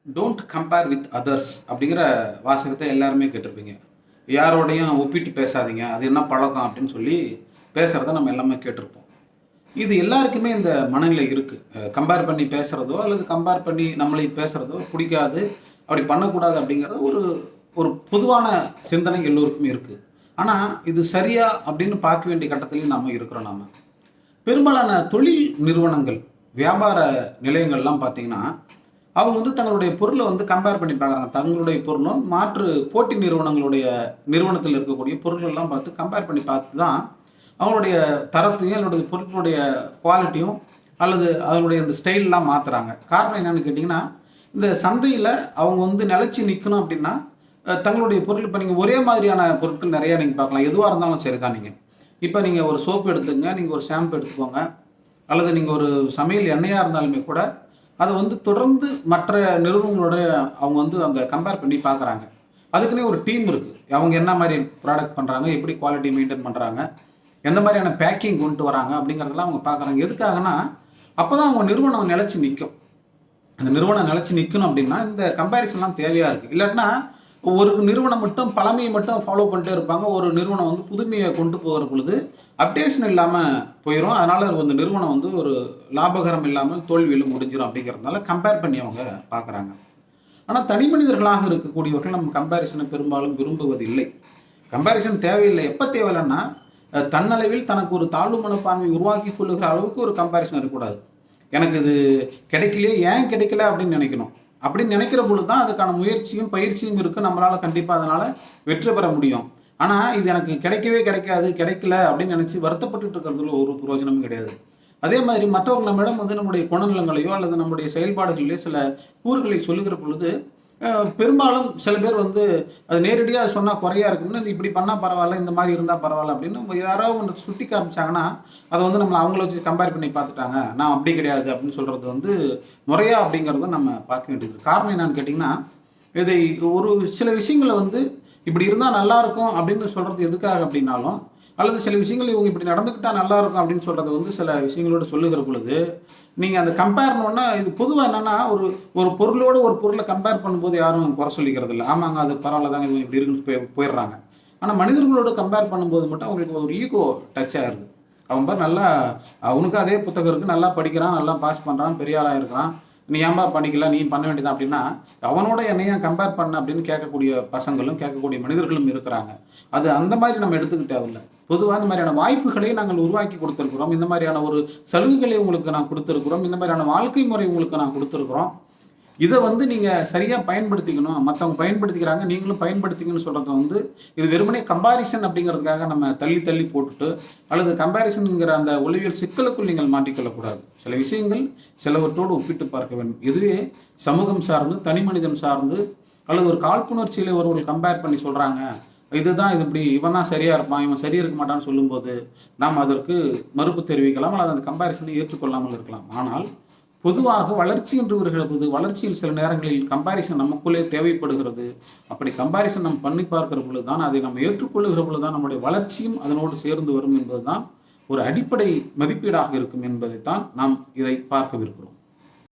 Don't compare with others அப்படிங்கிற வாசகத்தை எல்லாருமே கேட்டிருப்பீங்க. யாரோடையும் ஒப்பிட்டு பேசாதீங்க. அது என்ன பழக்கம் அப்படின்னு சொல்லி பேசுறத நம்ம எல்லாமே கேட்டிருப்போம். இது எல்லாருக்குமே இந்த மனநிலை இருக்கு. கம்பேர் பண்ணி பேசுறதோ அல்லது கம்பேர் பண்ணி நம்மளை பேசுறதோ பிடிக்காது. அப்படி பண்ணக்கூடாது அப்படிங்கிறது ஒரு ஒரு பொதுவான சிந்தனை எல்லோருக்குமே இருக்கு. ஆனா இது சரியா அப்படின்னு பார்க்க வேண்டிய கட்டத்திலயும் நாம இருக்கிறோம் நாம. பெரும்பாலான தொழில் நிறுவனங்கள், வியாபார நிலையங்கள்லாம் பார்த்தீங்கன்னா, அவங்க வந்து தங்களுடைய பொருள வந்து கம்பேர் பண்ணி பார்க்குறாங்க. தங்களுடைய பொருளும், மாற்று போட்டி நிறுவனத்தில இருக்கக்கூடிய பொருட்கள்லாம் பார்த்து கம்பேர் பண்ணி பார்த்து தான், அவங்களுடைய தரத்தையும், அதனுடைய பொருட்களுடைய குவாலிட்டியும் அல்லது அதனுடைய அந்த ஸ்டைல்லாம் மாத்துறாங்க. காரணம் என்னன்னு கேட்டீங்கன்னா, இந்த சந்தையில அவங்க வந்து நிலைச்சு நிக்கணும் அப்படின்னா, தங்களுடைய பொருள் இப்ப நீங்க ஒரே மாதிரியான பொருட்கள் நெறைய நீங்க பார்க்கலாம். எதுவா இருந்தாலும் சரிதான் நீங்க. இப்ப நீங்க ஒரு சோப் எடுத்துக்கங்க, நீங்க ஒரு ஷாம்பு எடுத்துக்கோங்க. அல்லது நீங்க ஒரு சமையல் எண்ணெயா இருந்தாலுமே கூட, அத வந்து தொடர்ந்து மற்ற நிறுவனங்களோட அவங்க வந்து அந்த கம்பேர் பண்ணி பார்க்குறாங்க. அதுக்குன்னே ஒரு டீம் இருக்கு. அவங்க என்ன மாரி ப்ராடக்ட் பண்றாங்க, எப்படி குவாலிட்டி மெயின்டெயின் பண்றாங்க, எந்த மாரியான பேக்கிங் கொண்டு வராங்க அப்படிங்கிறதெல்லாம் அவங்க பார்க்குறாங்க. எதுக்காகன்னா, அப்பதான் அவங்க நிறுவனம் நிலைச்சு நிக்கும். அந்த நிறுவனம் நிலைச்சு நிக்கணும் அப்படின்னா, இந்த கம்பேரிசன்லாம் தேவையா இருக்கு. இல்லாட்டினா, ஒரு நிறுவனம் மட்டும் பழமைய மட்டும் ஃபாலோ பண்ணிட்டே இருப்பாங்க. ஒரு நிறுவனம் வந்து புதுமைய கொண்டு போகிற பொழுது, அப்டேஷன் இல்லாம போயிரும். அதனால அந்த நிறுவனம் வந்து ஒரு லாபகரம் இல்லாமல் தோல்வியில முடிஞ்சிரும் அப்படிங்கிறதுனால கம்பேர் பண்ணி அவங்க பார்க்குறாங்க. ஆனா, தனி மனிதர்களாக இருக்கக்கூடியவர்கள் நம்ம கம்பேரிசன பெரும்பாலும் விரும்புவதில்லை. கம்பேரிசன் தேவையில்லை. எப்ப தேவையில்லன்னா, தன்னளவில் தனக்கு ஒரு தாழ்வு மனப்பான்மை உருவாக்கிக் கொள்ளுகிற அளவுக்கு ஒரு கம்பேரிசன் இருக்கக்கூடாது. எனக்கு இது கிடைக்கலையே, ஏன் கிடைக்கல அப்படின்னு நினைக்கணும். அப்படின்னு நினைக்கிற பொழுது தான் அதுக்கான முயற்சியும், பயிற்சியும் இருக்கு. நம்மளால கண்டிப்பா அதனால வெற்றி பெற முடியும். ஆனா, இது எனக்கு கிடைக்கவே கிடைக்காது, கிடைக்கல அப்படின்னு நினைச்சு வருத்தப்பட்டுட்டு இருக்கிறதுல ஒரு பிரயோஜனமும் கிடையாது. அதே மாதிரி மற்றவர்கள் நம்மிடம் வந்து நம்முடைய குணநலங்களையோ அல்லது நம்முடைய செயல்பாடுகளிலேயோ சில கூறுகளை சொல்லுகிற பொழுது, பெரும்பாலும் சில பேர் வந்து அது நேரடியா சொன்னா குறையா இருக்கும்னு, "இது இப்படி பண்ணா பரவால்ல, இந்த மாரி இருந்தா பரவால்ல" அப்படின்னு யாராவது ஒண்ணு சுட்டி காமிச்சாங்கன்னா, அத வந்து நம்மள அவங்கள வச்சு கம்பேர் பண்ணி பார்த்துட்டாங்க. நான் அப்படி கிடையாது அப்படின்னு சொல்றது வந்து முறையா அப்படிங்கிறத நம்ம பார்க்க வேண்டியது இருக்கு. காரணம் என்னன்னு கேட்டீங்கன்னா, இதை ஒரு சில விஷயங்கள வந்து இப்படி இருந்தா நல்லாருக்கும் அப்படின்னு சொல்றது எதுக்காக அப்படின்னாலும், அல்லது சில விஷயங்கள் இவங்க இப்படி நடந்துக்கிட்டா நல்லாருக்கும் அப்படின்னு சொல்றத வந்து சில விஷயங்களோட சொல்லுகிற பொழுது, நீங்க அந்த கம்பேர்னோன்னா இது பொதுவா என்னன்னா, ஒரு ஒரு பொருளோட ஒரு பொருள கம்பேர் பண்ணும்போது யாரும் குறை சொல்லிக்கிறது இல்ல. ஆமாங்க அது பரவாயில்லதாங்க இது இப்படி இருக்குன்னு போயிடுறாங்க. ஆனா மனிதர்களோட கம்பேர் பண்ணும்போது மட்டும் அவங்களுக்கு ஒரு ஈகோ டச் ஆயிருது. அவன் பாரு நல்லா அவனுக்கும் அதே புத்தகம் இருக்கு. நல்லா படிக்கிறான், நல்லா பாஸ் பண்றான், பெரிய ஆளா இருக்கிறான். நீ ஏன்பா படிக்கல? நீ பண்ண வேண்டியது அப்படின்னா, அவனோட என்னைய ஏன் கம்பேர் பண்ண அப்படின்னு கேட்கக்கூடிய பசங்களும், கேட்கக்கூடிய மனிதர்களும் இருக்கிறாங்க. அது அந்த மாதிரி நம்ம எடுத்துக்க தேவையில்ல. பொதுவா இந்த மாதிரியான வாய்ப்புகளை நாங்கள் உருவாக்கி கொடுத்திருக்கிறோம். இந்த மாதிரியான ஒரு சலுகைகளை உங்களுக்கு நான் குடுத்திருக்கிறோம். இந்த மாதிரியான வாழ்க்கை முறை உங்களுக்கு நான் குடுத்திருக்கிறோம். இத வந்து நீங்க சரியா பயன்படுத்திக்கணும். மத்தவங்க பயன்படுத்திக்கிறாங்க, நீங்களும் பயன்படுத்திக்கணும்னு சொல்றது வந்து, இது வெறுமனே கம்பேரிசன் அப்படிங்கிறதுக்காக நம்ம தள்ளி தள்ளி போட்டுட்டு, அல்லது கம்பேரிசன்ங்கிற அந்த உளவியல் சிக்கலுக்குள் நீங்கள் மாட்டிக்கொள்ளக்கூடாது. சில விஷயங்கள் சிலவற்றோடு ஒப்பிட்டு பார்க்க வேண்டும். இதுவே சமூகம் சார்ந்து, தனி மனிதம் சார்ந்து, அல்லது ஒரு காழ்ப்புணர்ச்சியில ஒருவர்கள் கம்பேர் பண்ணி சொல்றாங்க. இதுதான் இது இப்படி இவன் தான் சரியா இருப்பான், இவன் சரியா இருக்க மாட்டான்னு சொல்லும்போது, நாம் அதற்கு மறுப்பு தெரிவிக்கலாம். அல்லது அந்த கம்பேரிசனை ஏற்றுக்கொள்ளாமல் இருக்கலாம். ஆனால் பொதுவாக வளர்ச்சி என்று வருகிற போது, வளர்ச்சியில் சில நேரங்களில் கம்பேரிசன் நமக்குள்ளே தேவைப்படுகிறது. அப்படி கம்பேரிசன் நாம் பண்ணி பார்க்கிற பொழுது தான், அதை நாம் ஏற்றுக்கொள்ளுகிற பொழுது தான் நம்முடைய வளர்ச்சியும் அதனோடு சேர்ந்து வரும் என்பதுதான் ஒரு அடிப்படை மதிப்பீடாக இருக்கும் என்பதைத்தான் நாம் இதை பார்க்கவிருக்கிறோம்.